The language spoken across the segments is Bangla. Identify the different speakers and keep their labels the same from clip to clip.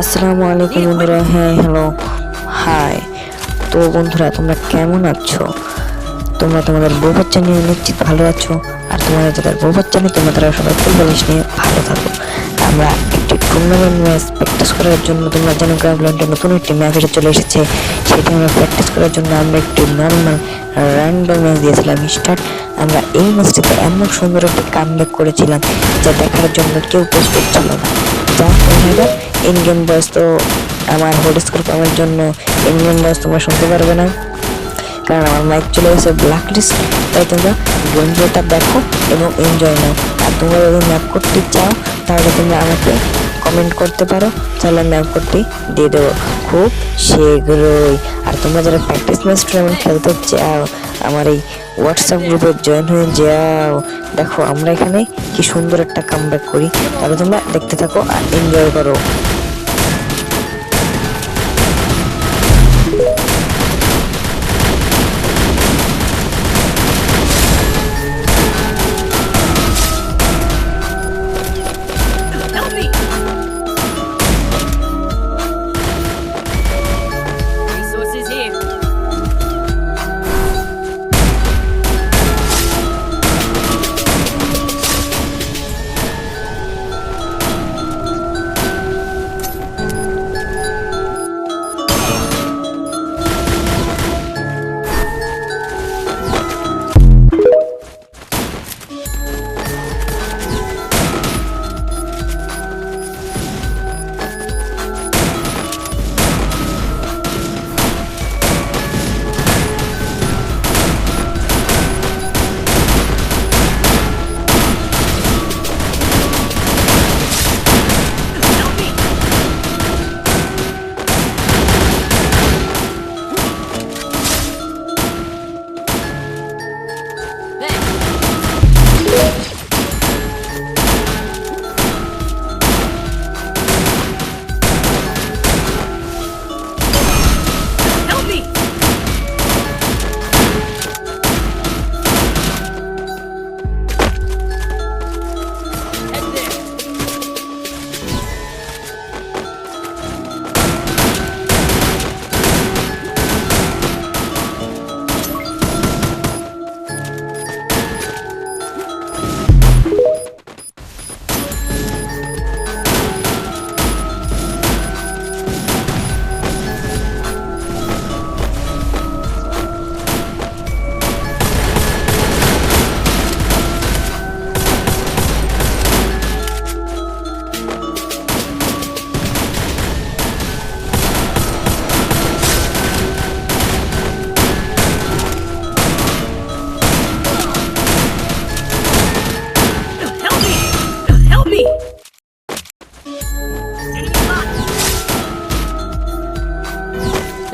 Speaker 1: আসসালামু আলাইকুম বন্ধুরা। হ্যাঁ, হ্যালো, হাই। তো বন্ধুরা, তোমরা কেমন আছো? তোমরা তোমাদের বউ বাচ্চা নিয়ে নিশ্চিত ভালো আছো। আর তোমাদের যাদের বউ বাচ্চা নেই, তোমরা তারা সবাই ফুটবলিশ নিয়ে ভালো থাকো। আমরা একটি টুর্নামেন্ট ম্যাচ প্র্যাকটিস করার জন্য, তোমরা জানো গ্রাউন্ডে নতুন একটি ম্যাচ এসে চলে এসেছে। সেটি আমরা প্র্যাকটিস করার জন্য আমরা একটি নর্মাল র্যান্ডম ম্যাচ দিয়েছিলাম স্টার্ট। আমরা এই ম্যাচটিতে এমন সুন্দর একটি কামব্যাক করেছিলাম যা দেখার জন্য কেউ প্রস্তুত ছিল না। যা বন্ধুরা, ইন গেম ভয়েস তো আমার হোল্ড স্কোর পাওয়ার জন্য ইন গেম ভয়েস তোমরা শুনতে পারবে না, কারণ আমার মাইক চলে গেছে ব্ল্যাক লিস্ট। তাই তোমরা গেম প্লেটা দেখো এবং এনজয় নাও। আর তোমরা যদি ম্যাপ করতে চাও তাহলে তোমরা আমাকে কমেন্ট করতে পারো, তাহলে ম্যাপ করতে দিয়ে দেবো খুব শীঘ্রই। আর তোমরা যারা প্র্যাকটিস ম্যাচ টুর্নামেন্ট খেলতে চাও, আমার এই হোয়াটসঅ্যাপ গ্রুপে জয়েন হয়ে যাও। দেখো আমরা এখানে কি সুন্দর একটা কামব্যাক করি। তাহলে তোমরা দেখতে থাকো আর এনজয় করো।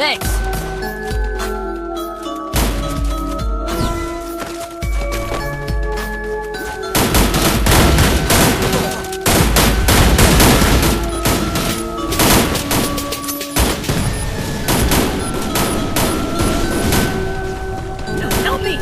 Speaker 2: Thanks. Help me.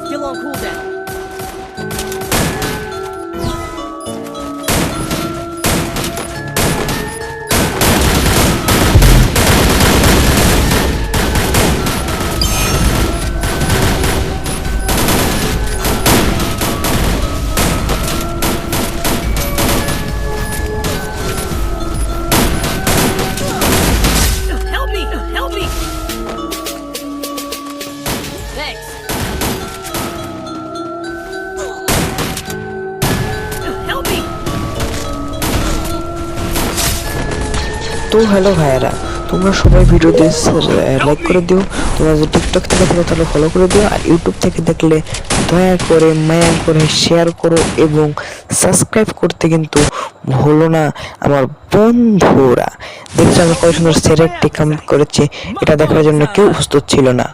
Speaker 2: Still on cooldown. Help me! Help me! Thanks. Help me!
Speaker 1: তো হ্যালো ভাইয়েরা, তোমরা সবাই ভিডিওতে লাইক করে দিও তোমরা যদি টিকটক থেকে দেখো তাহলে ফলো করে দিও, আর ইউটিউব থেকে দেখলে দয়া করে মায়া করে শেয়ার করো এবং সাবস্ক্রাইব করতে কিন্তু ভুলো না আমার বন্ধুরা। দেখছো আমি কত সুন্দর সেরা একটি কমেন্ট করেছি, এটা দেখার জন্য কেউ প্রস্তুত ছিল না।